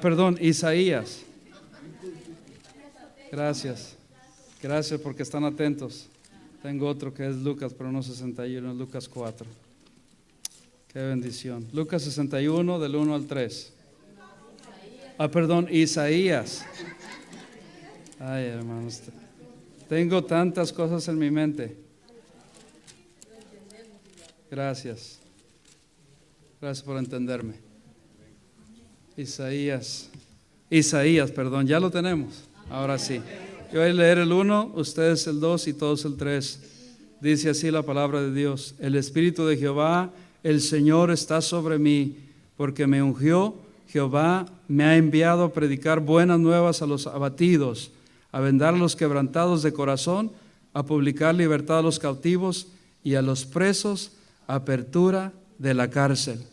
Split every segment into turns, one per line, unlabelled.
Perdón, Isaías. Gracias porque están atentos. Tengo otro que es Lucas, pero no 61, es Lucas 4. Qué bendición. Lucas 61 del 1 al 3. Perdón, Isaías. Ay, hermanos, tengo tantas cosas en mi mente. Gracias por entenderme. Isaías, perdón, ya lo tenemos. Ahora sí. Yo voy a leer el 1, ustedes el 2 y todos el 3. Dice así la palabra de Dios: el Espíritu de Jehová, el Señor, está sobre mí, porque me ungió. Jehová me ha enviado a predicar buenas nuevas a los abatidos, a vendar a los quebrantados de corazón, a publicar libertad a los cautivos y a los presos apertura de la cárcel.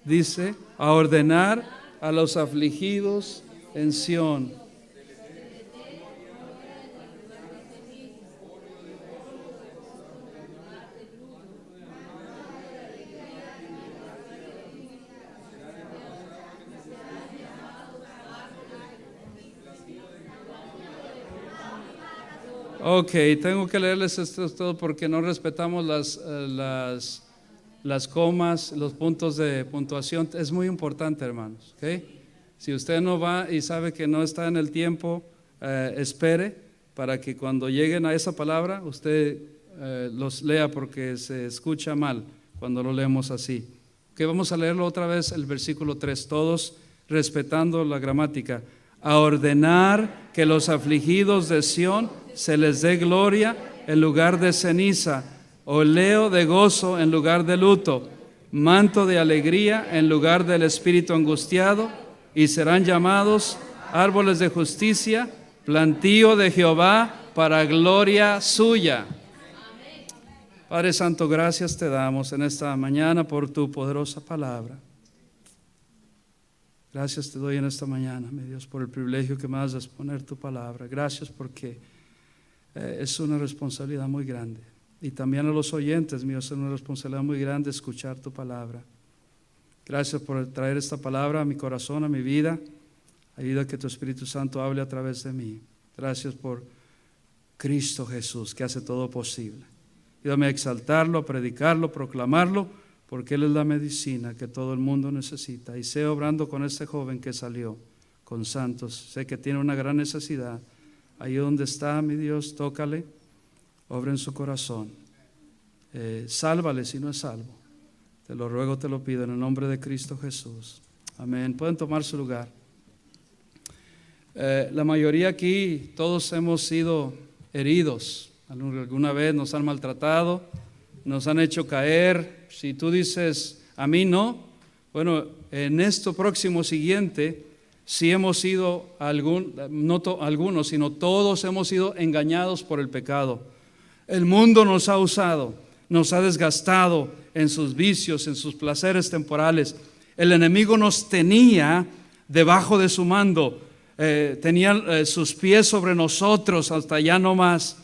Dice, a ordenar a los afligidos en Sión. Ok, tengo que leerles esto todo porque no respetamos las comas, los puntos de puntuación. Es muy importante, hermanos. ¿Okay? Si usted no va y sabe que no está en el tiempo, espere para que cuando lleguen a esa palabra usted los lea, porque se escucha mal cuando lo leemos así. Okay, vamos a leerlo otra vez, el versículo 3, todos respetando la gramática. A ordenar que los afligidos de Sión se les dé gloria en lugar de ceniza, oleo de gozo en lugar de luto, manto de alegría en lugar del espíritu angustiado, y serán llamados árboles de justicia, plantío de Jehová para gloria suya. Padre Santo, gracias te damos en esta mañana por tu poderosa palabra. Gracias te doy en esta mañana, mi Dios, por el privilegio que me das de exponer tu palabra. Gracias porque es una responsabilidad muy grande. Y también a los oyentes, míos, es una responsabilidad muy grande escuchar tu palabra. Gracias por traer esta palabra a mi corazón, a mi vida. Ayuda a que tu Espíritu Santo hable a través de mí. Gracias por Cristo Jesús, que hace todo posible. Ayúdame a exaltarlo, a predicarlo, proclamarlo, porque Él es la medicina que todo el mundo necesita. Y sé obrando con este joven que salió, con Santos. Sé que tiene una gran necesidad. Ahí donde está, mi Dios, tócale, obra en su corazón. Sálvale si no es salvo. Te lo ruego, te lo pido en el nombre de Cristo Jesús. Amén. Pueden tomar su lugar. La mayoría aquí, todos hemos sido heridos. Alguna vez nos han maltratado, nos han hecho caer. Si tú dices, a mí no, bueno, en esto próximo siguiente, sí hemos sido, no algunos, sino todos hemos sido engañados por el pecado. El mundo nos ha usado, nos ha desgastado en sus vicios, en sus placeres temporales. El enemigo nos tenía debajo de su mando, tenía sus pies sobre nosotros hasta ya no más.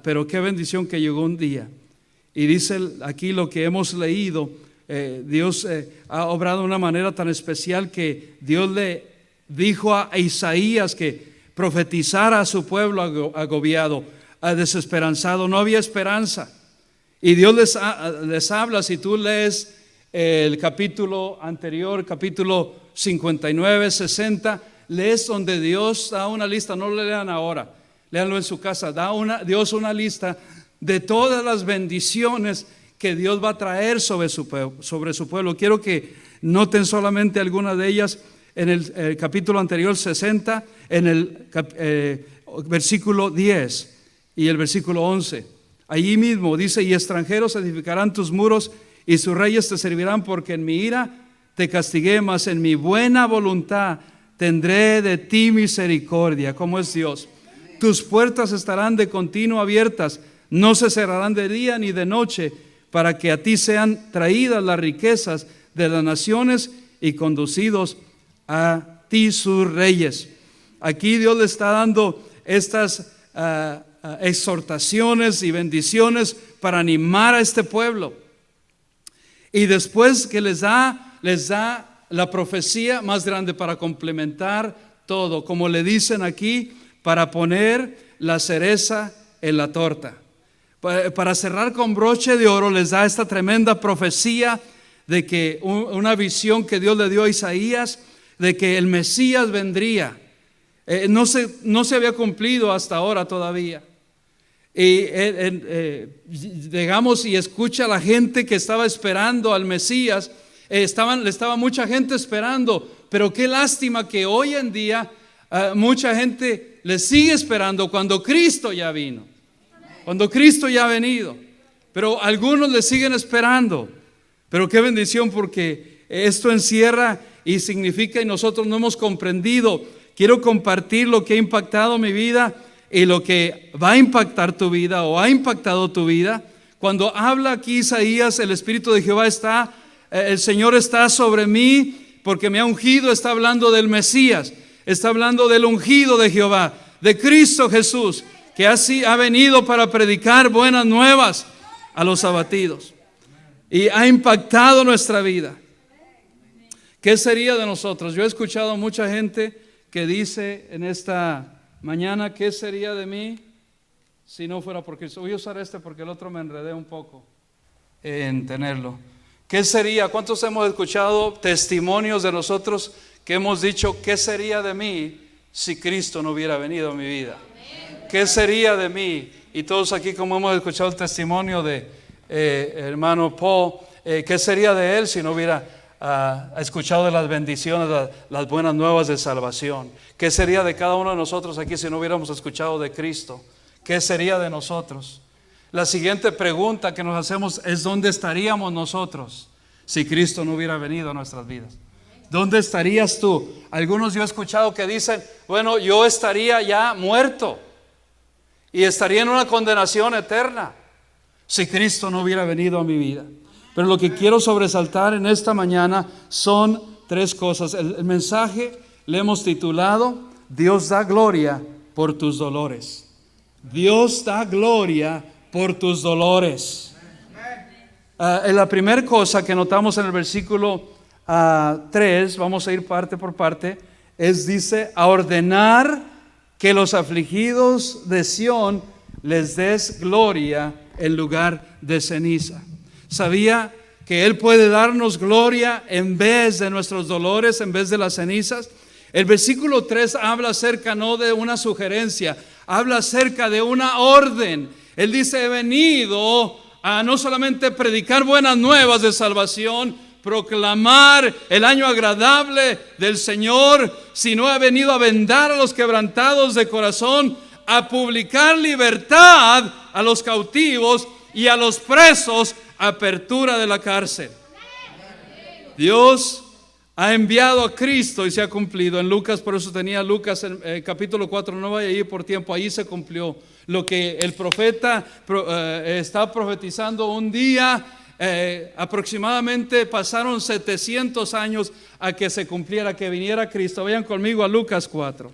Pero qué bendición que llegó un día. Y dice aquí lo que hemos leído, Dios ha obrado de una manera tan especial que Dios le dijo a Isaías que profetizara a su pueblo agobiado, desesperanzado. No había esperanza. Y Dios les habla. Si tú lees el capítulo anterior, capítulo 59, 60, lees donde Dios da una lista. No lo lean ahora, léanlo en su casa. Dios una lista de todas las bendiciones que Dios va a traer sobre su pueblo. Quiero que noten solamente algunas de ellas. En el capítulo anterior, 60, en el versículo 10 y el versículo 11. Allí mismo dice: y extranjeros edificarán tus muros y sus reyes te servirán, porque en mi ira te castigué, mas en mi buena voluntad tendré de ti misericordia. ¿Cómo es Dios? Tus puertas estarán de continuo abiertas, no se cerrarán de día ni de noche, para que a ti sean traídas las riquezas de las naciones y conducidos a ti sus reyes. Aquí Dios le está dando estas exhortaciones y bendiciones para animar a este pueblo. Y después que les da la profecía más grande para complementar todo, como le dicen aquí, para poner la cereza en la torta. Para cerrar con broche de oro, les da esta tremenda profecía de que una visión que Dios le dio a Isaías, de que el Mesías vendría. No se había cumplido hasta ahora todavía. Y digamos, y escucha a la gente que estaba esperando al Mesías. Le estaba mucha gente esperando, pero qué lástima que hoy en día mucha gente le sigue esperando cuando Cristo ya vino, cuando Cristo ya ha venido. Pero algunos le siguen esperando. Pero qué bendición, porque esto encierra y significa, y nosotros no hemos comprendido. Quiero compartir lo que ha impactado mi vida y lo que va a impactar tu vida o ha impactado tu vida. Cuando habla aquí Isaías, el Espíritu de Jehová el Señor está sobre mí porque me ha ungido. Está hablando del Mesías, está hablando del ungido de Jehová, de Cristo Jesús, que así ha venido para predicar buenas nuevas a los abatidos. Y ha impactado nuestra vida. ¿Qué sería de nosotros? Yo he escuchado a mucha gente que dice en esta mañana, ¿qué sería de mí si no fuera por Cristo? Voy a usar porque el otro me enredé un poco en tenerlo. ¿Qué sería? ¿Cuántos hemos escuchado testimonios de nosotros que hemos dicho, ¿qué sería de mí si Cristo no hubiera venido a mi vida? ¿Qué sería de mí? Y todos aquí, como hemos escuchado el testimonio de hermano Paul, ¿qué sería de él si no hubiera escuchado de las bendiciones, las buenas nuevas de salvación? ¿Qué sería de cada uno de nosotros aquí si no hubiéramos escuchado de Cristo? ¿Qué sería de nosotros? La siguiente pregunta que nos hacemos es, ¿dónde estaríamos nosotros si Cristo no hubiera venido a nuestras vidas? ¿Dónde estarías tú? Algunos yo he escuchado que dicen, bueno, yo estaría ya muerto y estaría en una condenación eterna si Cristo no hubiera venido a mi vida. Pero lo que quiero sobresaltar en esta mañana son tres cosas. El mensaje le hemos titulado, Dios da gloria por tus dolores. Dios da gloria por tus dolores. La primera cosa que notamos en el versículo 3, vamos a ir parte por parte, dice, a ordenar que los afligidos de Sión les des gloria en lugar de ceniza. Sabía que Él puede darnos gloria en vez de nuestros dolores, en vez de las cenizas. El versículo 3 habla acerca no de una sugerencia, habla acerca de una orden. Él dice, he venido a no solamente predicar buenas nuevas de salvación, proclamar el año agradable del Señor, sino he venido a vendar a los quebrantados de corazón, a publicar libertad a los cautivos y a los presos, apertura de la cárcel. Dios ha enviado a Cristo y se ha cumplido. En Lucas, por eso tenía Lucas en capítulo 4, no vaya a ir por tiempo, ahí se cumplió lo que el profeta está profetizando un día. Aproximadamente pasaron 700 años a que se cumpliera, que viniera Cristo. Vayan conmigo a Lucas 4.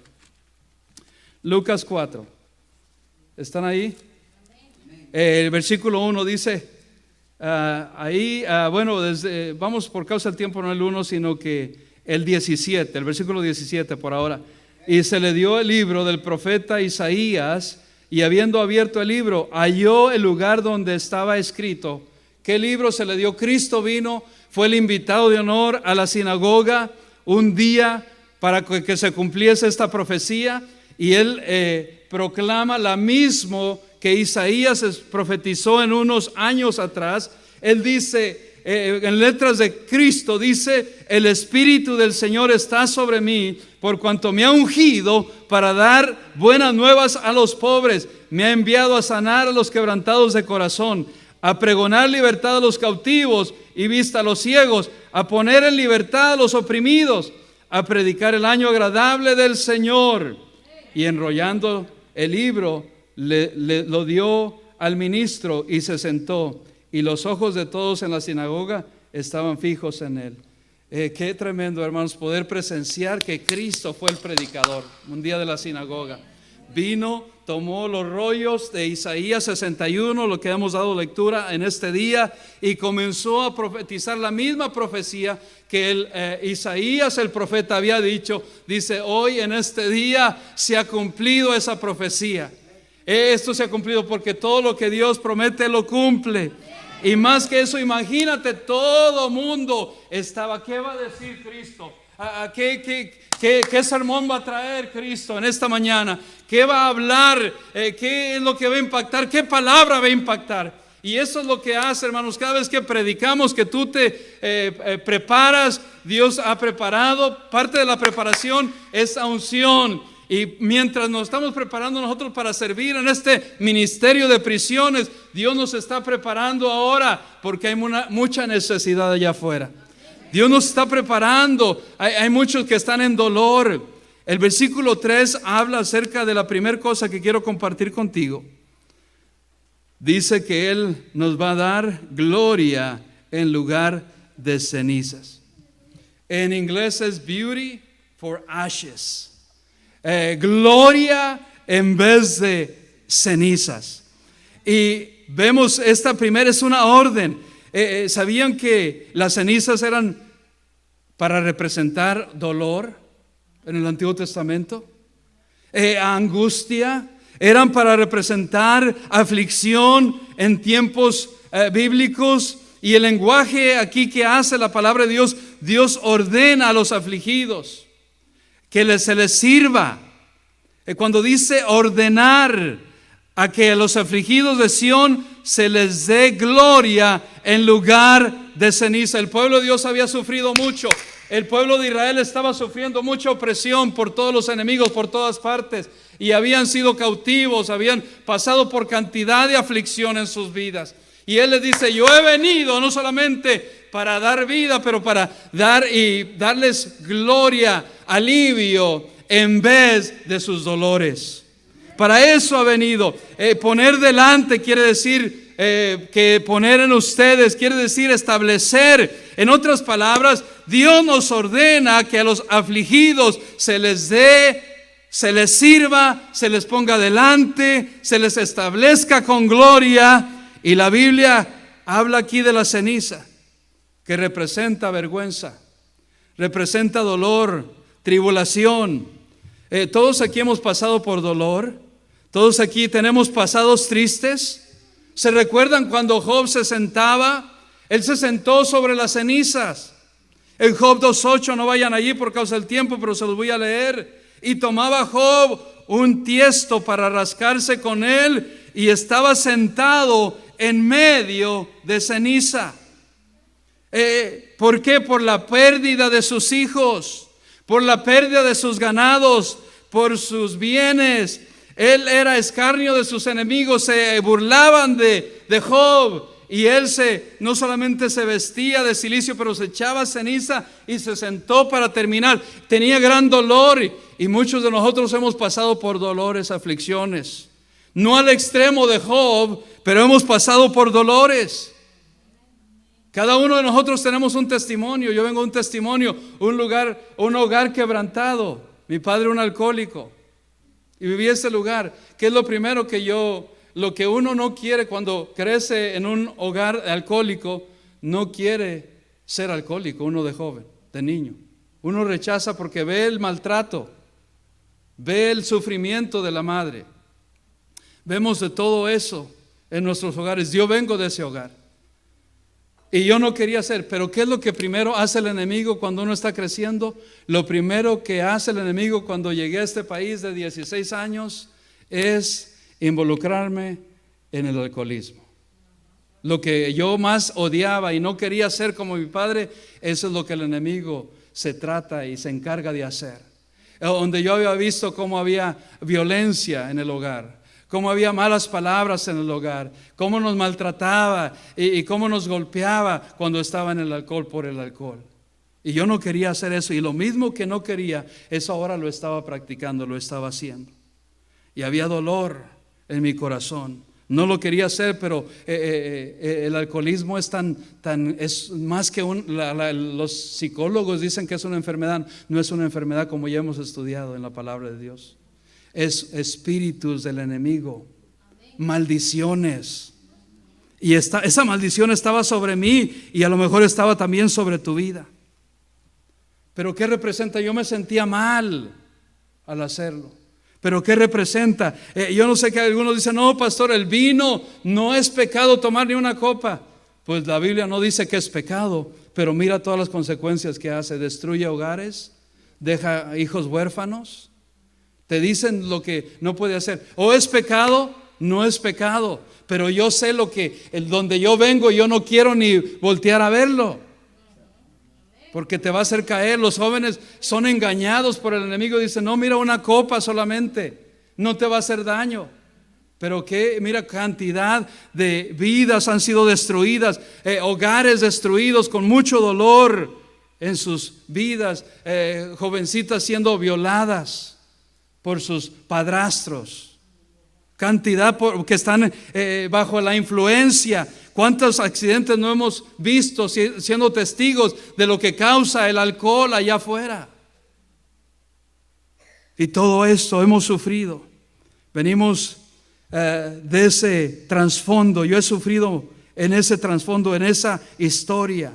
Lucas 4. ¿Están ahí? El versículo 1 dice, vamos por causa del tiempo, no el 1, sino que el 17, el versículo 17 por ahora. Y se le dio el libro del profeta Isaías, y habiendo abierto el libro, halló el lugar donde estaba escrito. ¿Qué libro se le dio? Cristo vino, fue el invitado de honor a la sinagoga un día para que se cumpliese esta profecía, y él proclama la misma que Isaías profetizó en unos años atrás. Él dice, en letras de Cristo, dice, el Espíritu del Señor está sobre mí, por cuanto me ha ungido para dar buenas nuevas a los pobres, me ha enviado a sanar a los quebrantados de corazón, a pregonar libertad a los cautivos y vista a los ciegos, a poner en libertad a los oprimidos, a predicar el año agradable del Señor. Y enrollando el libro, lo dio al ministro y se sentó, y los ojos de todos en la sinagoga estaban fijos en él. Qué tremendo, hermanos, poder presenciar que Cristo fue el predicador. Un día de la sinagoga vino, tomó los rollos de Isaías 61, lo que hemos dado lectura en este día, y comenzó a profetizar la misma profecía que Isaías el profeta había dicho. Dice, hoy en este día se ha cumplido esa profecía. Esto se ha cumplido porque todo lo que Dios promete lo cumple. Y más que eso, imagínate, todo mundo estaba, ¿qué va a decir Cristo? ¿Qué sermón va a traer Cristo en esta mañana? ¿Qué va a hablar? ¿Qué es lo que va a impactar? ¿Qué palabra va a impactar? Y eso es lo que hace, hermanos, cada vez que predicamos, que tú te preparas, Dios ha preparado. Parte de la preparación es la unción. Y mientras nos estamos preparando nosotros para servir en este ministerio de prisiones, Dios nos está preparando ahora porque hay mucha necesidad allá afuera. Dios nos está preparando. Hay muchos que están en dolor. El versículo 3 habla acerca de la primera cosa que quiero compartir contigo. Dice que Él nos va a dar gloria en lugar de cenizas. En inglés es beauty for ashes. Gloria en vez de cenizas. Y vemos, esta primera es una orden. ¿Sabían que las cenizas eran para representar dolor en el Antiguo Testamento? Angustia. Eran para representar aflicción en tiempos bíblicos. Y el lenguaje aquí que hace la palabra de Dios, Dios ordena a los afligidos que se les sirva. Cuando dice ordenar a que a los afligidos de Sión se les dé gloria en lugar de ceniza. El pueblo de Dios había sufrido mucho. El pueblo de Israel estaba sufriendo mucha opresión por todos los enemigos, por todas partes. Y habían sido cautivos, habían pasado por cantidad de aflicción en sus vidas. Y Él les dice, yo he venido no solamente para dar vida, pero para darles gloria, alivio en vez de sus dolores. Para eso ha venido. Poner delante quiere decir que poner en ustedes quiere decir establecer. En otras palabras, Dios nos ordena que a los afligidos se les dé, se les sirva, se les ponga delante, se les establezca con gloria. Y la Biblia habla aquí de la ceniza, que representa vergüenza, representa dolor, tribulación. Todos aquí hemos pasado por dolor. Todos aquí tenemos pasados tristes. ¿Se recuerdan cuando Job se sentaba? Él se sentó sobre las cenizas. En Job 2:8, no vayan allí por causa del tiempo, pero se los voy a leer. Y tomaba Job un tiesto para rascarse con él y estaba sentado en medio de ceniza. ¿Por qué? Por la pérdida de sus hijos, por la pérdida de sus ganados, por sus bienes. Él era escarnio de sus enemigos, se burlaban de Job. Y él no solamente se vestía de cilicio, pero se echaba ceniza y se sentó para terminar. Tenía gran dolor y muchos de nosotros hemos pasado por dolores, aflicciones. No al extremo de Job, pero hemos pasado por dolores. Cada uno de nosotros tenemos un testimonio. Yo vengo de un testimonio, un hogar quebrantado. Mi padre un alcohólico y viví ese lugar. ¿Qué es lo primero lo que uno no quiere cuando crece en un hogar alcohólico? No quiere ser alcohólico, uno de joven, de niño. Uno rechaza porque ve el maltrato, ve el sufrimiento de la madre. Vemos de todo eso en nuestros hogares. Yo vengo de ese hogar y yo no quería ser. Pero ¿qué es lo que primero hace el enemigo cuando uno está creciendo? Lo primero que hace el enemigo cuando llegué a este país de 16 años es involucrarme en el alcoholismo. Lo que yo más odiaba y no quería ser como mi padre, eso es lo que el enemigo se trata y se encarga de hacer. Donde yo había visto cómo había violencia en el hogar, cómo había malas palabras en el hogar, cómo nos maltrataba y cómo nos golpeaba cuando estaba en el alcohol por el alcohol. Y yo no quería hacer eso, y lo mismo que no quería, eso ahora lo estaba practicando, lo estaba haciendo. Y había dolor en mi corazón. No lo quería hacer, pero el alcoholismo es es más que los psicólogos dicen que es una enfermedad. No es una enfermedad como ya hemos estudiado en la palabra de Dios. Es espíritus del enemigo, maldiciones. Y esa maldición estaba sobre mí y a lo mejor estaba también sobre tu vida. Pero ¿qué representa? Yo me sentía mal al hacerlo. Pero ¿qué representa? Yo no sé, que algunos dicen, no, pastor, el vino no es pecado tomar ni una copa. Pues la Biblia no dice que es pecado, pero mira todas las consecuencias que hace. Destruye hogares, deja hijos huérfanos. Te dicen lo que no puede hacer. ¿O es pecado? No es pecado, pero yo sé donde yo vengo, yo no quiero ni voltear a verlo. Porque te va a hacer caer. Los jóvenes son engañados por el enemigo. Dicen, no, mira, una copa solamente, no te va a hacer daño. Pero mira, cantidad de vidas han sido destruidas, hogares destruidos con mucho dolor en sus vidas, jovencitas siendo violadas por sus padrastros. Cantidad que están bajo la influencia. ¿Cuántos accidentes no hemos visto siendo testigos de lo que causa el alcohol allá afuera? Y todo esto hemos sufrido. Venimos de ese trasfondo. Yo he sufrido en ese trasfondo, en esa historia.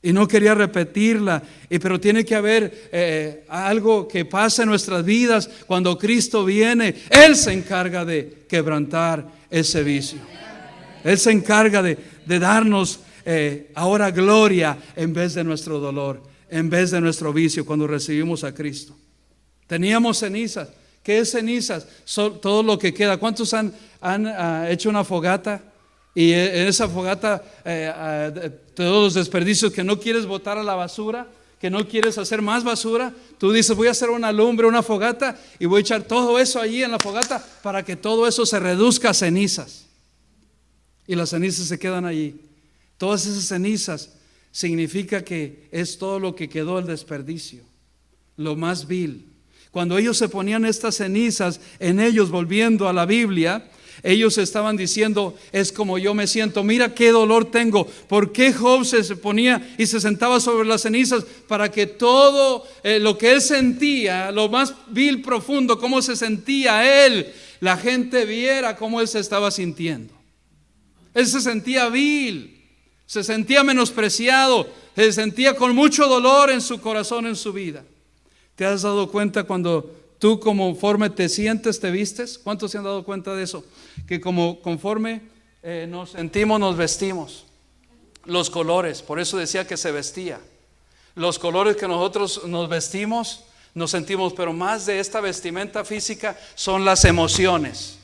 Y no quería repetirla, pero tiene que haber algo que pasa en nuestras vidas. Cuando Cristo viene, Él se encarga de quebrantar ese vicio. Él se encarga de darnos ahora gloria en vez de nuestro dolor, en vez de nuestro vicio cuando recibimos a Cristo. Teníamos cenizas. ¿Qué es cenizas? Todo lo que queda. ¿Cuántos han hecho una fogata? Y en esa fogata todos los desperdicios que no quieres botar a la basura, que no quieres hacer más basura, tú dices, voy a hacer una lumbre, una fogata, y voy a echar todo eso allí en la fogata para que todo eso se reduzca a cenizas. Y las cenizas se quedan allí. Todas esas cenizas significa que es todo lo que quedó el desperdicio, lo más vil. Cuando ellos se ponían estas cenizas en ellos, volviendo a la Biblia, ellos estaban diciendo, es como yo me siento, mira qué dolor tengo. ¿Por qué Job se ponía y se sentaba sobre las cenizas? Para que todo lo que él sentía, lo más vil, profundo, cómo se sentía él, la gente viera cómo él se estaba sintiendo. Él se sentía vil, se sentía menospreciado, se sentía con mucho dolor en su corazón, en su vida. ¿Te has dado cuenta cuando tú conforme te sientes, te vistes? ¿Cuántos se han dado cuenta de eso? Que conforme nos sentimos, nos vestimos. Los colores, por eso decía que se vestía. Los colores que nosotros nos vestimos, nos sentimos, pero más de esta vestimenta física son las emociones.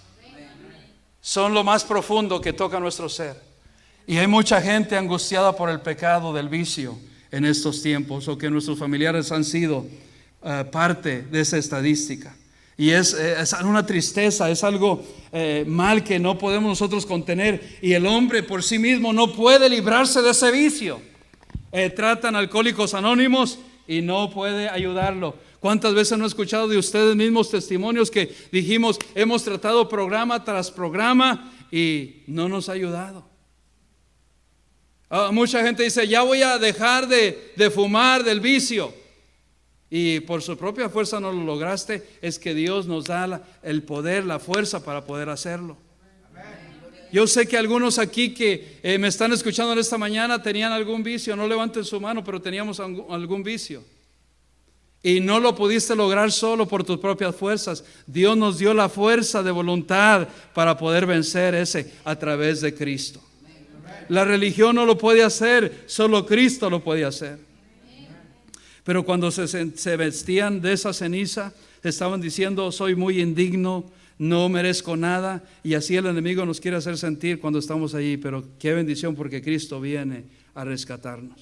Son lo más profundo que toca nuestro ser. Y hay mucha gente angustiada por el pecado del vicio en estos tiempos, o que nuestros familiares han sido parte de esa estadística. Y es una tristeza, es algo mal que no podemos nosotros contener. Y el hombre por sí mismo no puede librarse de ese vicio. Tratan Alcohólicos Anónimos y no puede ayudarlo. ¿Cuántas veces no he escuchado de ustedes mismos testimonios que dijimos, hemos tratado programa tras programa y no nos ha ayudado? Mucha gente dice, ya voy a dejar de fumar, del vicio. Y por su propia fuerza no lo lograste. Es que Dios nos da el poder, la fuerza para poder hacerlo. Yo sé que algunos aquí que me están escuchando en esta mañana tenían algún vicio. No levanten su mano, pero teníamos algún vicio. Y no lo pudiste lograr solo por tus propias fuerzas. Dios nos dio la fuerza de voluntad para poder vencer ese a través de Cristo. La religión no lo puede hacer, solo Cristo lo puede hacer. Pero cuando se vestían de esa ceniza, estaban diciendo, soy muy indigno, no merezco nada. Y así el enemigo nos quiere hacer sentir cuando estamos allí. Pero qué bendición, porque Cristo viene a rescatarnos.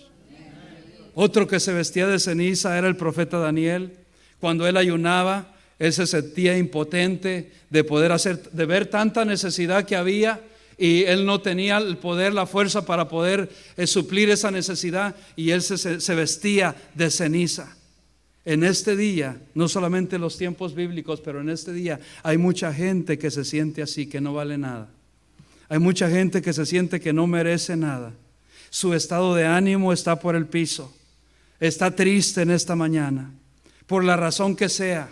Otro que se vestía de ceniza era el profeta Daniel. Cuando él ayunaba, él se sentía impotente de ver tanta necesidad que había. Y él no tenía el poder, la fuerza para poder suplir esa necesidad, y él se vestía de ceniza. En este día, no solamente en los tiempos bíblicos, pero en este día hay mucha gente que se siente así, que no vale nada, Hay mucha gente que se siente que no merece nada. Su estado de ánimo está por el piso. Está triste en esta mañana, por la razón que sea.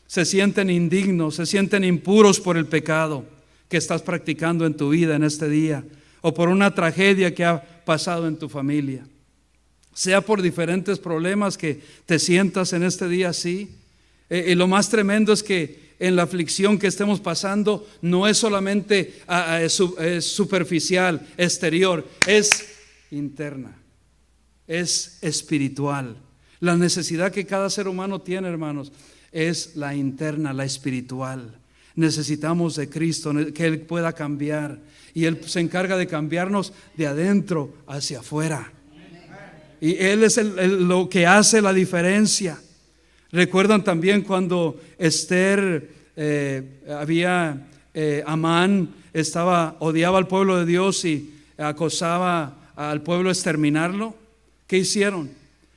Se sienten indignos, se sienten impuros por el pecado que estás practicando en tu vida en este día, o por una tragedia que ha pasado en tu familia. Sea por diferentes problemas que te sientas en este día así. Y lo más tremendo es que en la aflicción que estemos pasando no es solamente es superficial, exterior, es interna, es espiritual. La necesidad que cada ser humano tiene, hermanos, es la interna, la espiritual. Necesitamos de Cristo, que Él pueda cambiar, y Él se encarga de cambiarnos de adentro hacia afuera. Y Él es lo que hace la diferencia. Recuerdan también cuando Esther Amán odiaba al pueblo de Dios y acosaba al pueblo a exterminarlo. ¿Qué hicieron?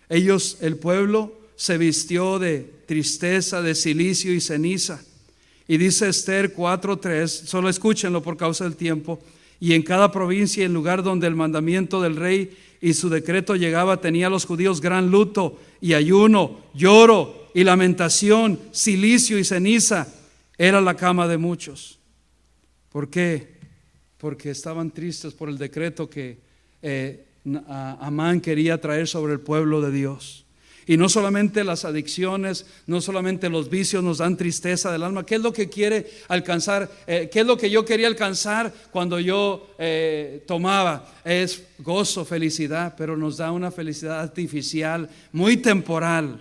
El pueblo se vistió de tristeza, de cilicio y ceniza. Y dice Esther 4:3, solo escúchenlo por causa del tiempo: y en cada provincia y en lugar donde el mandamiento del rey y su decreto llegaba, tenía a los judíos gran luto y ayuno, lloro y lamentación, cilicio y ceniza. Era la cama de muchos. ¿Por qué? Porque estaban tristes por el decreto que Amán quería traer sobre el pueblo de Dios. Y no solamente las adicciones, no solamente los vicios nos dan tristeza del alma. ¿Qué es lo que quiere alcanzar? ¿Qué es lo que yo quería alcanzar cuando yo tomaba? Es gozo, felicidad, pero nos da una felicidad artificial, muy temporal.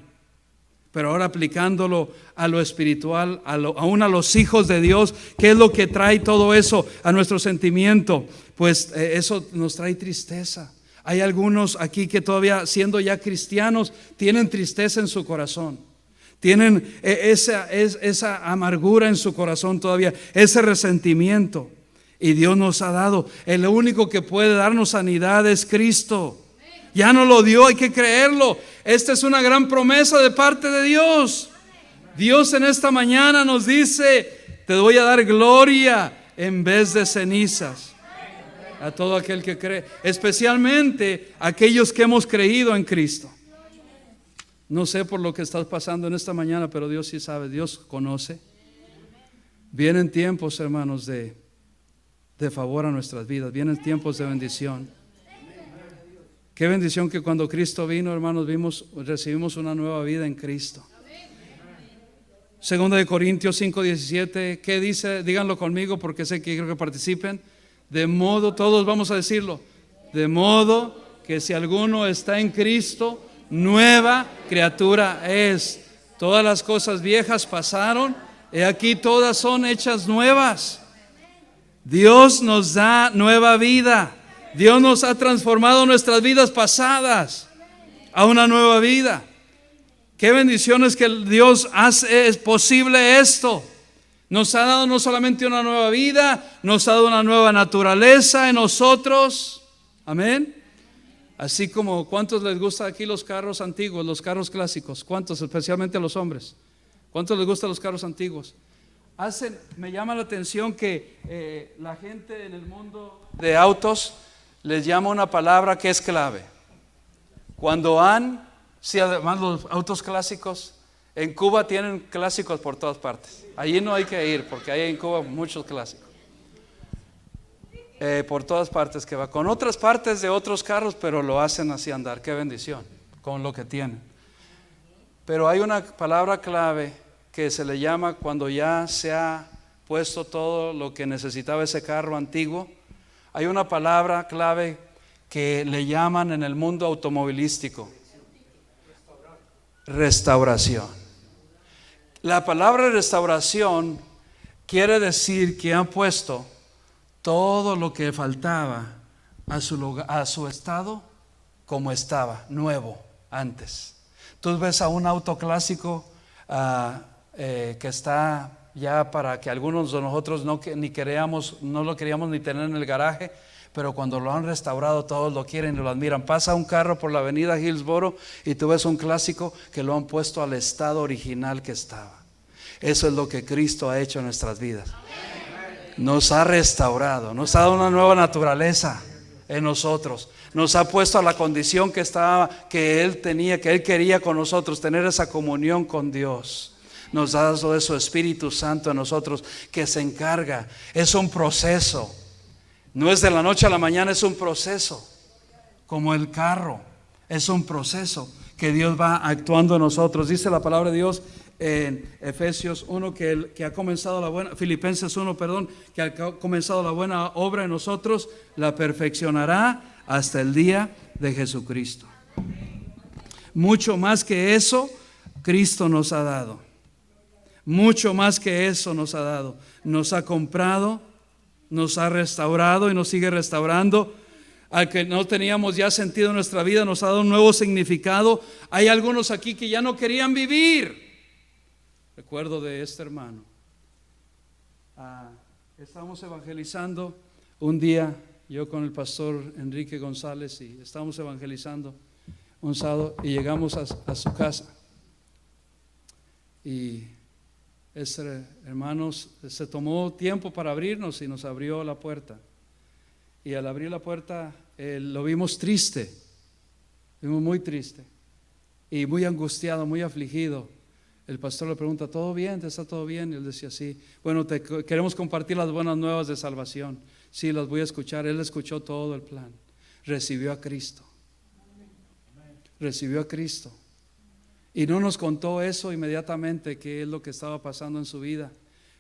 Pero ahora aplicándolo a lo espiritual, aún a los hijos de Dios, ¿qué es lo que trae todo eso a nuestro sentimiento? Pues eso nos trae tristeza. Hay algunos aquí que todavía, siendo ya cristianos, tienen tristeza en su corazón. Tienen esa amargura en su corazón todavía, ese resentimiento. Y Dios nos ha dado, el único que puede darnos sanidad es Cristo. Ya nos lo dio, hay que creerlo. Esta es una gran promesa de parte de Dios. Dios en esta mañana nos dice: te voy a dar gloria en vez de cenizas. A todo aquel que cree, especialmente aquellos que hemos creído en Cristo. No sé por lo que estás pasando en esta mañana, pero Dios sí sabe, Dios conoce. Vienen tiempos, hermanos, de favor a nuestras vidas, vienen tiempos de bendición. Qué bendición que cuando Cristo vino, hermanos, recibimos una nueva vida en Cristo. Segunda de Corintios 5:17, ¿qué dice? Díganlo conmigo porque sé que quiero que participen. De modo, todos vamos a decirlo, de modo que si alguno está en Cristo, nueva criatura es. Todas las cosas viejas pasaron, he aquí todas son hechas nuevas. Dios nos da nueva vida. Dios nos ha transformado nuestras vidas pasadas a una nueva vida. Qué bendiciones que Dios hace es posible esto. Nos ha dado no solamente una nueva vida, nos ha dado una nueva naturaleza en nosotros. Amén. Así como, ¿cuántos les gustan aquí los carros antiguos, los carros clásicos? ¿Cuántos? Especialmente a los hombres. ¿Cuántos les gustan los carros antiguos? Me llama la atención que la gente en el mundo de autos les llama una palabra que es clave. Cuando sí, además los autos clásicos, en Cuba tienen clásicos por todas partes. Allí no hay que ir porque hay en Cuba muchos clásicos. Por todas partes que va, con otras partes de otros carros, pero lo hacen así andar. Qué bendición con lo que tienen. Pero hay una palabra clave que se le llama cuando ya se ha puesto todo lo que necesitaba ese carro antiguo. Hay una palabra clave que le llaman en el mundo automovilístico: restauración. La palabra restauración quiere decir que han puesto todo lo que faltaba a su estado como estaba, nuevo, antes. Tú ves a un auto clásico que está ya para que algunos de nosotros no lo queríamos ni tener en el garaje, pero cuando lo han restaurado todos lo quieren y lo admiran. Pasa un carro por la avenida Hillsboro y tú ves un clásico que lo han puesto al estado original que estaba. Eso es lo que Cristo ha hecho en nuestras vidas. Nos ha restaurado, nos ha dado una nueva naturaleza en nosotros. Nos ha puesto a la condición que Él tenía, que Él quería con nosotros, tener esa comunión con Dios. Nos ha dado de su Espíritu Santo en nosotros, que se encarga. Es un proceso. No es de la noche a la mañana, es un proceso. Como el carro, es un proceso que Dios va actuando en nosotros. Dice la palabra de Dios en Efesios 1 que ha comenzado la buena, Filipenses 1, perdón, que ha comenzado la buena obra en nosotros, la perfeccionará hasta el día de Jesucristo. Mucho más que eso, Cristo nos ha dado. Mucho más que eso nos ha dado. Nos ha comprado, nos ha restaurado y nos sigue restaurando. Al que no teníamos ya sentido en nuestra vida, nos ha dado un nuevo significado. Hay algunos aquí que ya no querían vivir. Recuerdo de este hermano. Estábamos evangelizando un día, yo con el pastor Enrique González, y estábamos evangelizando un sábado y llegamos a su casa. Y ese hermano se tomó tiempo para abrirnos y nos abrió la puerta. Y al abrir la puerta lo vimos triste, vimos muy triste y muy angustiado, muy afligido. El pastor le pregunta: ¿todo bien? ¿Te está todo bien? Y él decía: sí. Bueno, queremos compartir las buenas nuevas de salvación. Sí, las voy a escuchar. Él escuchó todo el plan. Recibió a Cristo. Recibió a Cristo. Y no nos contó eso inmediatamente, qué es lo que estaba pasando en su vida.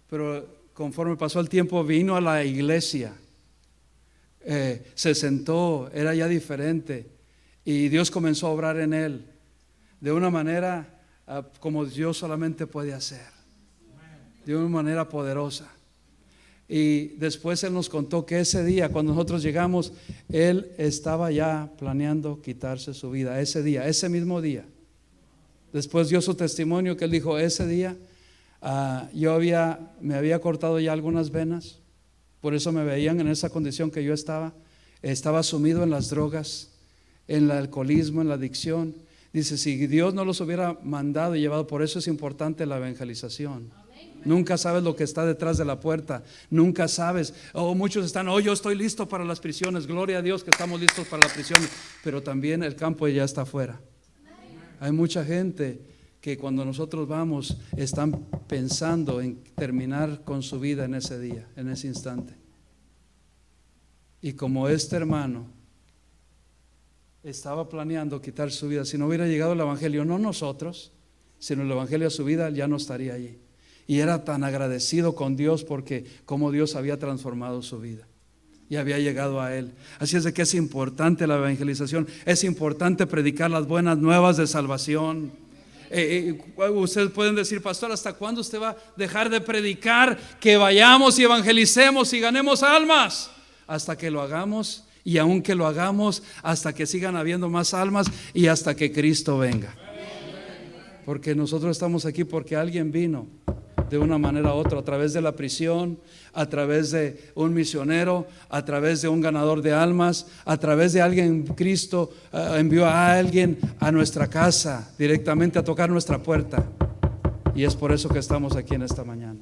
Pero conforme pasó el tiempo, vino a la iglesia. Se sentó, era ya diferente. Y Dios comenzó a obrar en él de una manera como Dios solamente puede hacer, de una manera poderosa. Y después Él nos contó que ese día, cuando nosotros llegamos, Él estaba ya planeando quitarse su vida. Ese día, ese mismo día. Después dio su testimonio que Él dijo: ese día me había cortado ya algunas venas. Por eso me veían en esa condición que yo estaba. Estaba sumido en las drogas, en el alcoholismo, en la adicción. Dice: si Dios no los hubiera mandado y llevado, por eso es importante la evangelización. Nunca sabes lo que está detrás de la puerta. Nunca sabes. Muchos están: yo estoy listo para las prisiones. Gloria a Dios que estamos listos para las prisiones. Pero también el campo ya está afuera. Hay mucha gente que cuando nosotros vamos están pensando en terminar con su vida en ese día, en ese instante. Y como este hermano estaba planeando quitar su vida, si no hubiera llegado el evangelio, no nosotros, sino el evangelio a su vida, ya no estaría allí. Y era tan agradecido con Dios porque como Dios había transformado su vida y había llegado a él. Así es de que es importante la evangelización, es importante predicar las buenas nuevas de salvación. Ustedes pueden decir: pastor, ¿hasta cuándo usted va a dejar de predicar? Que vayamos y evangelicemos y ganemos almas. Hasta que lo hagamos. Y aunque lo hagamos, hasta que sigan habiendo más almas y hasta que Cristo venga. Porque nosotros estamos aquí porque alguien vino de una manera u otra, a través de la prisión, a través de un misionero, a través de un ganador de almas, a través de alguien. Cristo envió a alguien a nuestra casa directamente a tocar nuestra puerta. Y es por eso que estamos aquí en esta mañana.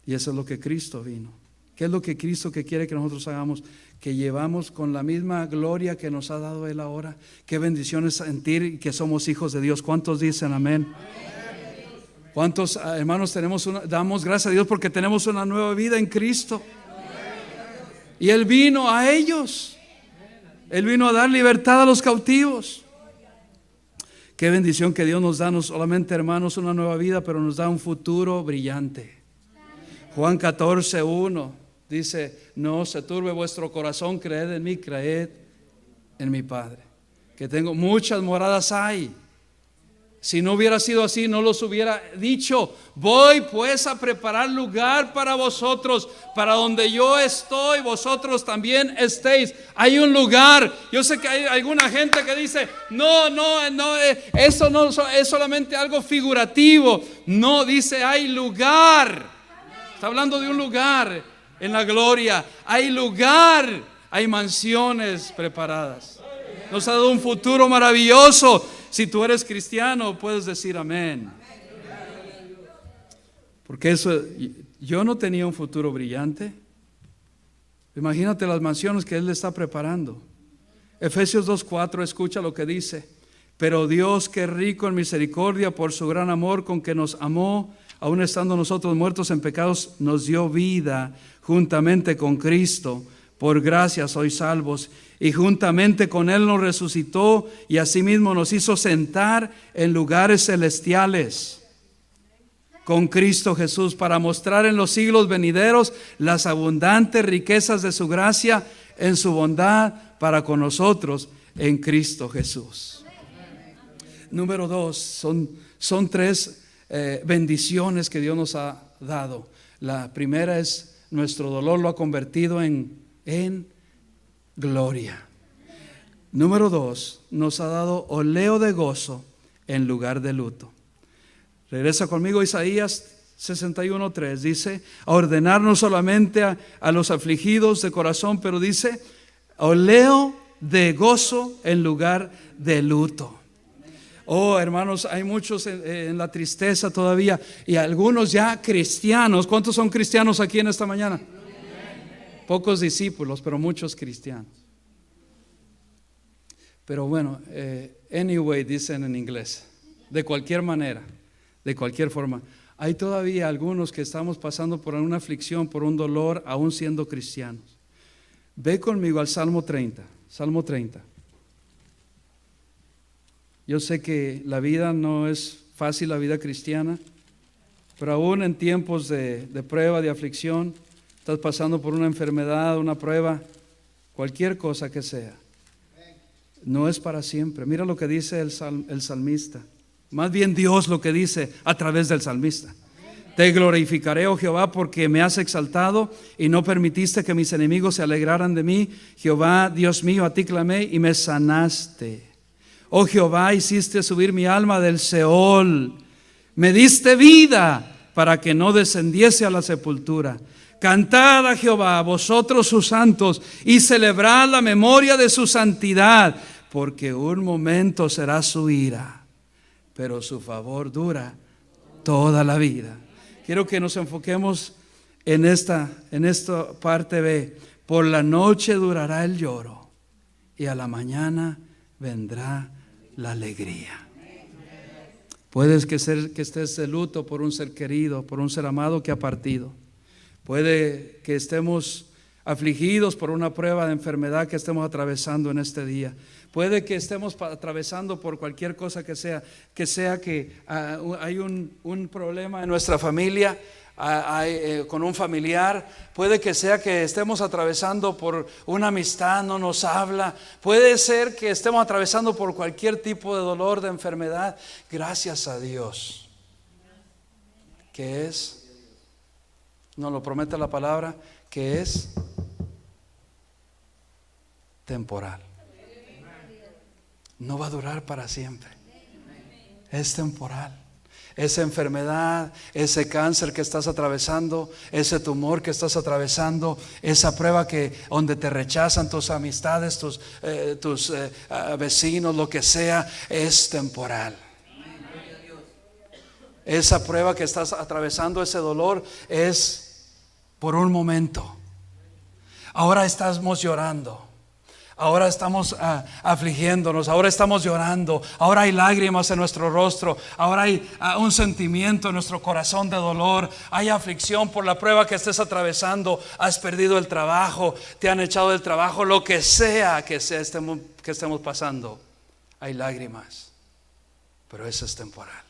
Y eso es lo que Cristo vino. ¿Qué es lo que Cristo quiere que nosotros hagamos? Que llevamos con la misma gloria que nos ha dado Él ahora. Qué bendición es sentir que somos hijos de Dios. ¿Cuántos dicen amén? ¿Cuántos hermanos damos gracias a Dios porque tenemos una nueva vida en Cristo? Y Él vino a ellos. Él vino a dar libertad a los cautivos. Qué bendición que Dios nos da, no solamente, hermanos, una nueva vida, pero nos da un futuro brillante. Juan 14:1 dice: no se turbe vuestro corazón, creed en mí, creed en mi Padre, que tengo muchas moradas hay. Si no hubiera sido así, no los hubiera dicho. Voy pues a preparar lugar para vosotros, para donde yo estoy, vosotros también estéis. Hay un lugar. Yo sé que hay alguna gente que dice: no, eso no es solamente algo figurativo. No, dice: hay lugar. Está hablando de un lugar en la gloria. Hay lugar, hay mansiones preparadas. Nos ha dado un futuro maravilloso. Si tú eres cristiano, puedes decir amén. Porque eso, yo no tenía un futuro brillante. Imagínate las mansiones que Él le está preparando. Efesios 2:4, escucha lo que dice. Pero Dios, que es rico en misericordia por su gran amor con que nos amó, aun estando nosotros muertos en pecados, nos dio vida juntamente con Cristo. Por gracia sois salvos. Y juntamente con Él nos resucitó y asimismo nos hizo sentar en lugares celestiales con Cristo Jesús, para mostrar en los siglos venideros las abundantes riquezas de su gracia en su bondad para con nosotros en Cristo Jesús. Número 2, son 3 bendiciones que Dios nos ha dado. La primera es: nuestro dolor lo ha convertido en gloria. Número 2, nos ha dado oleo de gozo en lugar de luto. Regresa conmigo Isaías 61:3, dice: a ordenar no solamente a los afligidos de corazón, pero dice oleo de gozo en lugar de luto. Oh, hermanos, hay muchos en la tristeza todavía, y algunos ya cristianos. ¿Cuántos son cristianos aquí en esta mañana? Pocos discípulos, pero muchos cristianos. Pero bueno, anyway, dicen en inglés, de cualquier manera, de cualquier forma. Hay todavía algunos que estamos pasando por una aflicción, por un dolor, aún siendo cristianos. Ve conmigo al Salmo 30. Salmo 30. Yo sé que la vida no es fácil, la vida cristiana, pero aún en tiempos de prueba, de aflicción, estás pasando por una enfermedad, una prueba, cualquier cosa que sea, no es para siempre. Mira lo que dice el salmista. Más bien Dios lo que dice a través del salmista: te glorificaré, oh Jehová, porque me has exaltado y no permitiste que mis enemigos se alegraran de mí. Jehová, Dios mío, a ti clamé y me sanaste. Oh Jehová, hiciste subir mi alma del Seol. Me diste vida para que no descendiese a la sepultura. Cantad a Jehová, vosotros sus santos, y celebrad la memoria de su santidad, porque un momento será su ira, pero su favor dura toda la vida. Quiero que nos enfoquemos en esta parte B. Por la noche durará el lloro, y a la mañana vendrá la alegría. Puedes que estés de luto por un ser querido, por un ser amado que ha partido. Puede que estemos afligidos por una prueba de enfermedad que estemos atravesando en este día. Puede que estemos atravesando por cualquier cosa que sea que hay un problema en nuestra familia, con un familiar. Puede que sea que estemos atravesando por una amistad, no nos habla. Puede ser que estemos atravesando por cualquier tipo de dolor, de enfermedad. Gracias a Dios, que es, nos lo promete la palabra, que es temporal. No va a durar para siempre. Es temporal. Esa enfermedad, ese cáncer que estás atravesando, ese tumor que estás atravesando, esa prueba donde te rechazan tus amistades, tus vecinos, lo que sea, es temporal. Esa prueba que estás atravesando, ese dolor, es por un momento. Ahora estamos llorando. Ahora estamos afligiéndonos, ahora estamos llorando, ahora hay lágrimas en nuestro rostro, ahora hay un sentimiento en nuestro corazón de dolor, hay aflicción por la prueba que estés atravesando. Has perdido el trabajo, te han echado del trabajo, lo que sea que estemos pasando, hay lágrimas, pero eso es temporal.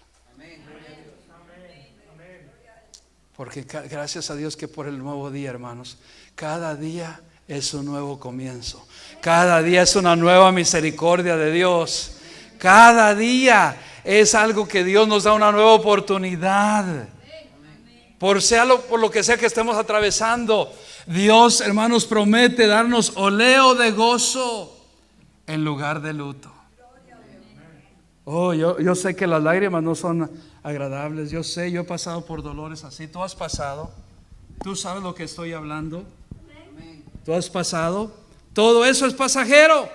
Porque gracias a Dios que por el nuevo día, hermanos, cada día es un nuevo comienzo. Cada día es una nueva misericordia de Dios. Cada día es algo que Dios nos da, una nueva oportunidad. Por lo que sea que estemos atravesando, Dios, hermanos, promete darnos oleo de gozo en lugar de luto. Oh, yo sé que las lágrimas no son agradables. Yo sé, yo he pasado por dolores así. Tú has pasado. Tú sabes lo que estoy hablando. Tú has pasado. Todo eso es pasajero.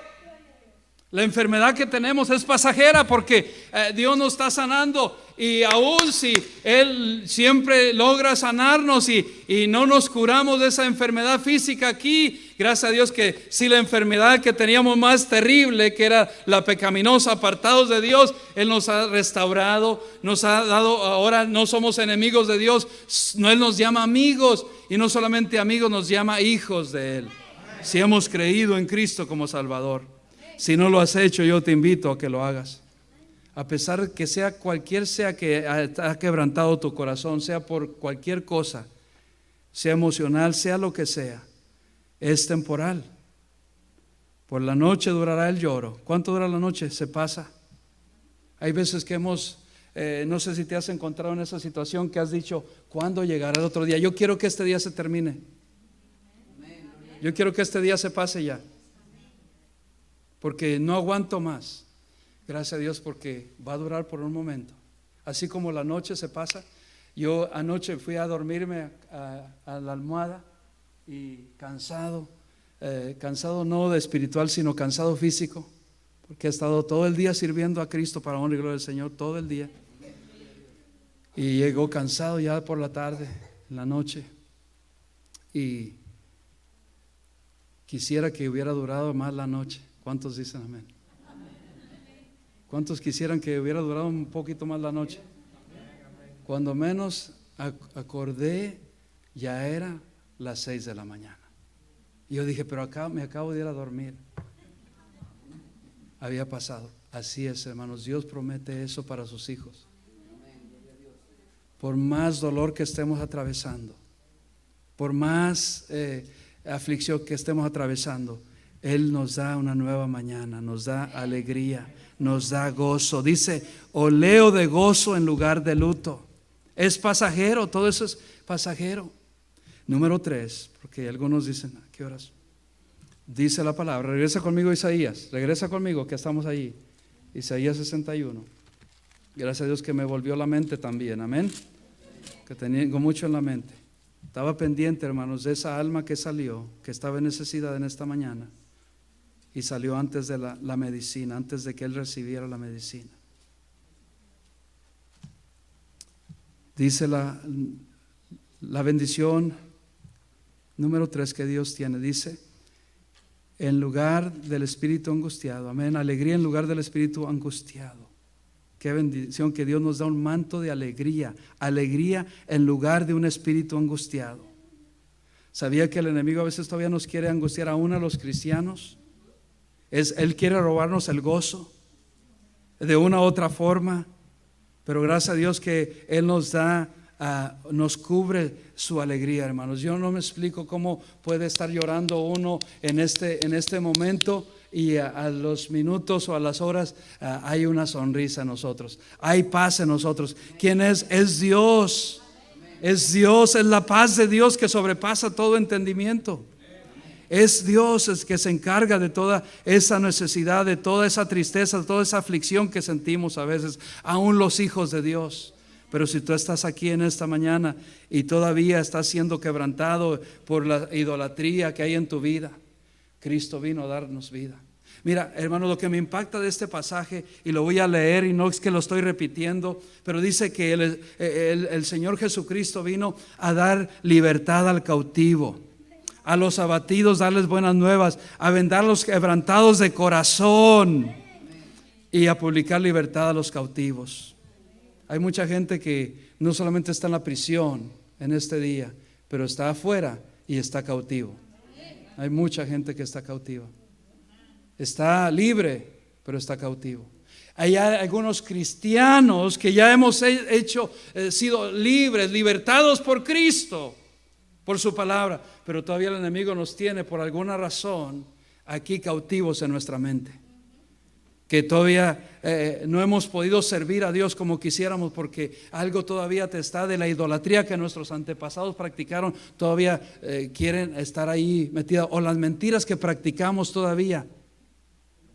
La enfermedad que tenemos es pasajera porque Dios nos está sanando, y aún si Él siempre logra sanarnos y no nos curamos de esa enfermedad física aquí, gracias a Dios que si la enfermedad que teníamos más terrible, que era la pecaminosa, apartados de Dios, Él nos ha restaurado, nos ha dado, ahora no somos enemigos de Dios, no, Él nos llama amigos, y no solamente amigos, nos llama hijos de Él, si hemos creído en Cristo como Salvador. Si no lo has hecho, yo te invito a que lo hagas. A pesar que sea sea que ha quebrantado tu corazón, sea por cualquier cosa, sea emocional, sea lo que sea, es temporal. Por la noche durará el lloro. ¿Cuánto dura la noche? Se pasa. Hay veces que no sé si te has encontrado en esa situación que has dicho, ¿cuándo llegará el otro día? Yo quiero que este día se termine. Yo quiero que este día se pase ya, porque no aguanto más. Gracias a Dios porque va a durar por un momento. Así como la noche se pasa. Yo anoche fui a dormirme a la almohada y cansado no de espiritual, sino cansado físico, porque he estado todo el día sirviendo a Cristo para honra y gloria del Señor, todo el día. Y llegó cansado ya por la tarde, en la noche, y quisiera que hubiera durado más la noche. ¿Cuántos dicen amén? ¿Cuántos quisieran que hubiera durado un poquito más la noche? Cuando menos acordé, ya era las 6 de la mañana. Y yo dije, pero acá me acabo de ir a dormir. Había pasado. Así es, hermanos, Dios promete eso para sus hijos. Por más dolor que estemos atravesando, por más aflicción que estemos atravesando, Él nos da una nueva mañana, nos da alegría, nos da gozo. Dice, oleo de gozo en lugar de luto. Es pasajero, todo eso es pasajero. Número 3, porque algunos dicen, ¿a qué horas? Dice la palabra, regresa conmigo a Isaías, regresa conmigo que estamos allí. Isaías 61. Gracias a Dios que me volvió la mente también, amén. Que tengo mucho en la mente. Estaba pendiente, hermanos, de esa alma que salió, que estaba en necesidad en esta mañana. Y salió antes de la medicina, antes de que él recibiera la medicina. Dice la bendición número 3 que Dios tiene. Dice, en lugar del espíritu angustiado, amén, alegría en lugar del espíritu angustiado. Qué bendición que Dios nos da un manto de alegría, alegría en lugar de un espíritu angustiado. ¿Sabía que el enemigo a veces todavía nos quiere angustiar aún a los cristianos? Él quiere robarnos el gozo de una u otra forma, pero gracias a Dios que Él nos da, nos cubre su alegría, hermanos. Yo no me explico cómo puede estar llorando uno en este momento y a los minutos o a las horas hay una sonrisa en nosotros, hay paz en nosotros. ¿Quién es? Es Dios. Es Dios, es la paz de Dios que sobrepasa todo entendimiento. Es Dios el que se encarga de toda esa necesidad, de toda esa tristeza, de toda esa aflicción que sentimos a veces, aún los hijos de Dios. Pero si tú estás aquí en esta mañana y todavía estás siendo quebrantado por la idolatría que hay en tu vida, Cristo vino a darnos vida. Mira, hermano, lo que me impacta de este pasaje, y lo voy a leer y no es que lo estoy repitiendo, pero dice que el Señor Jesucristo vino a dar libertad al cautivo, a los abatidos darles buenas nuevas, a vendar a los quebrantados de corazón y a publicar libertad a los cautivos. Hay mucha gente que no solamente está en la prisión en este día, pero está afuera y está cautivo. Hay mucha gente que está cautiva. Está libre, pero está cautivo. Hay algunos cristianos que ya hemos sido libres, libertados por Cristo, por su palabra, pero todavía el enemigo nos tiene por alguna razón aquí cautivos en nuestra mente, que todavía no hemos podido servir a Dios como quisiéramos, porque algo todavía te está de la idolatría que nuestros antepasados practicaron, todavía quieren estar ahí metidos, o las mentiras que practicamos todavía.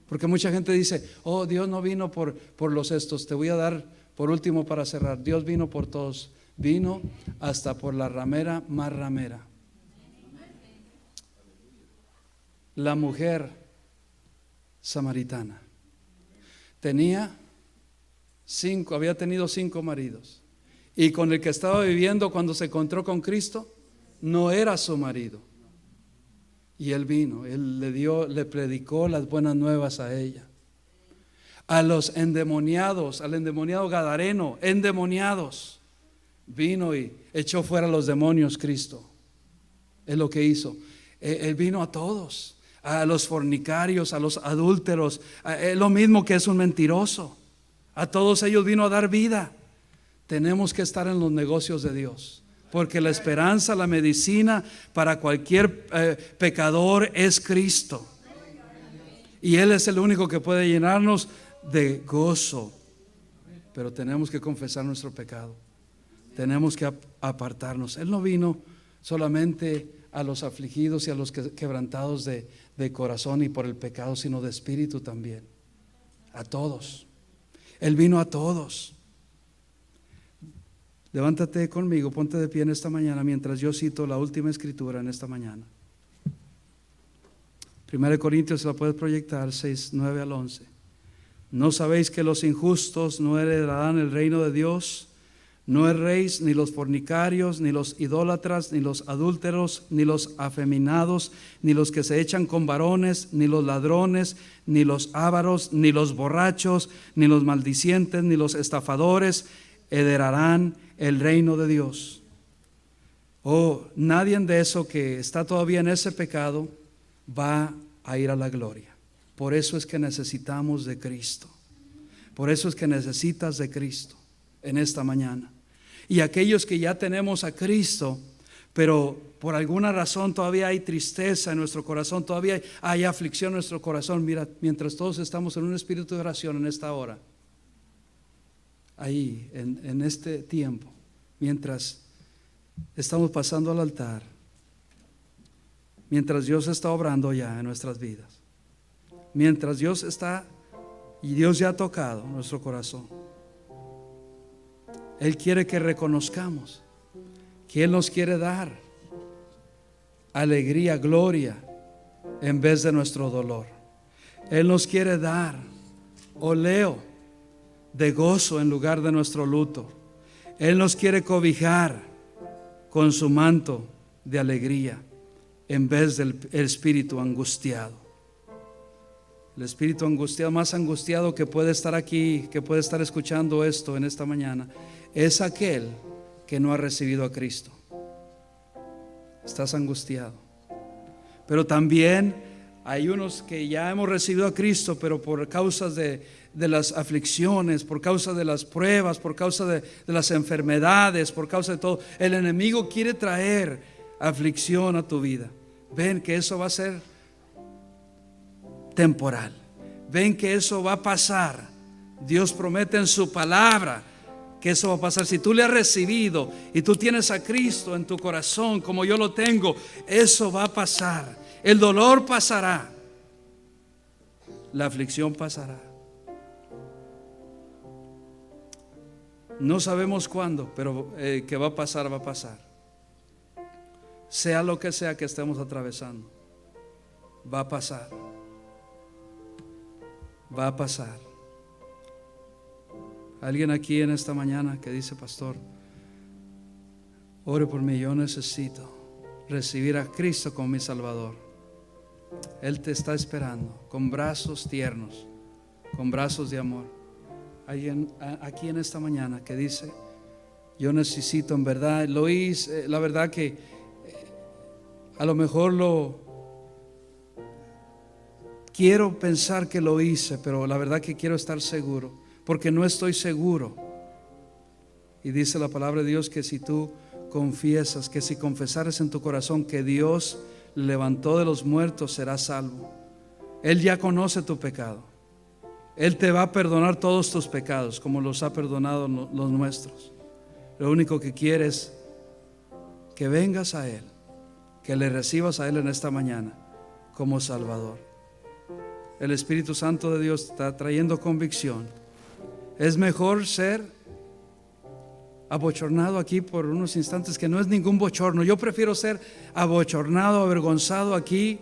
Porque mucha gente dice, oh, Dios no vino por los estos. Te voy a dar por último para cerrar. Dios vino por todos. Vino hasta por la ramera más ramera. La mujer samaritana. había tenido 5 maridos. Y con el que estaba viviendo cuando se encontró con Cristo, no era su marido. Y él vino, él le predicó las buenas nuevas a ella. A los endemoniados, al endemoniado gadareno, endemoniados, vino y echó fuera a los demonios Cristo. Es lo que hizo. Él vino a todos, a los fornicarios, a los adúlteros, es lo mismo que es un mentiroso. A todos ellos vino a dar vida. Tenemos que estar en los negocios de Dios, porque la esperanza, la medicina para cualquier pecador es Cristo. Y Él es el único que puede llenarnos de gozo. Pero tenemos que confesar nuestro pecado. Tenemos que apartarnos. Él no vino solamente a los afligidos y a los quebrantados de corazón y por el pecado, sino de espíritu también. A todos. Él vino a todos. Levántate conmigo, ponte de pie en esta mañana mientras yo cito la última escritura en esta mañana. 1 Corintios, la puedes proyectar, 6, 9 al 11. ¿No sabéis que los injustos no heredarán el reino de Dios? No erréis, ni los fornicarios, ni los idólatras, ni los adúlteros, ni los afeminados, ni los que se echan con varones, ni los ladrones, ni los ávaros, ni los borrachos, ni los maldicientes, ni los estafadores heredarán el reino de Dios. Oh, nadie de eso que está todavía en ese pecado va a ir a la gloria. Por eso es que necesitamos de Cristo. Por eso es que necesitas de Cristo en esta mañana. Y aquellos que ya tenemos a Cristo, pero por alguna razón todavía hay tristeza en nuestro corazón, todavía hay aflicción en nuestro corazón. Mira, mientras todos estamos en un espíritu de oración en esta hora, ahí en este tiempo, mientras estamos pasando al altar, mientras Dios está obrando ya en nuestras vidas, mientras Dios está y Dios ya ha tocado nuestro corazón, Él quiere que reconozcamos que Él nos quiere dar alegría, gloria en vez de nuestro dolor. Él nos quiere dar oleo de gozo en lugar de nuestro luto. Él nos quiere cobijar con su manto de alegría en vez del espíritu angustiado. El espíritu angustiado, más angustiado que puede estar aquí, que puede estar escuchando esto en esta mañana, es aquel que no ha recibido a Cristo. Estás angustiado. Pero también hay unos que ya hemos recibido a Cristo, pero por causas de las aflicciones, por causa de las pruebas, por causa de las enfermedades, por causa de todo, el enemigo quiere traer aflicción a tu vida. Ven que eso va a ser temporal. Ven que eso va a pasar. Dios promete en su palabra que eso va a pasar. Si tú le has recibido y tú tienes a Cristo en tu corazón como yo lo tengo, eso va a pasar. El dolor pasará, la aflicción pasará. No sabemos cuándo, pero que va a pasar, va a pasar. Sea lo que sea que estemos atravesando, va a pasar. Va a pasar. Alguien aquí en esta mañana que dice: pastor, ore por mí, yo necesito recibir a Cristo como mi Salvador. Él te está esperando con brazos tiernos, con brazos de amor. Alguien aquí en esta mañana que dice: yo necesito, en verdad, lo hice, la verdad que a lo mejor quiero pensar que lo hice, pero la verdad que quiero estar seguro, porque no estoy seguro. Y dice la palabra de Dios que si tú confiesas, que si confesares en tu corazón que Dios levantó de los muertos, serás salvo. Él ya conoce tu pecado. Él te va a perdonar todos tus pecados como los ha perdonado los nuestros. Lo único que quiere es que vengas a Él, que le recibas a Él en esta mañana como Salvador. El Espíritu Santo de Dios está trayendo convicción. Es mejor ser abochornado aquí por unos instantes, que no es ningún bochorno. Yo prefiero ser abochornado, avergonzado aquí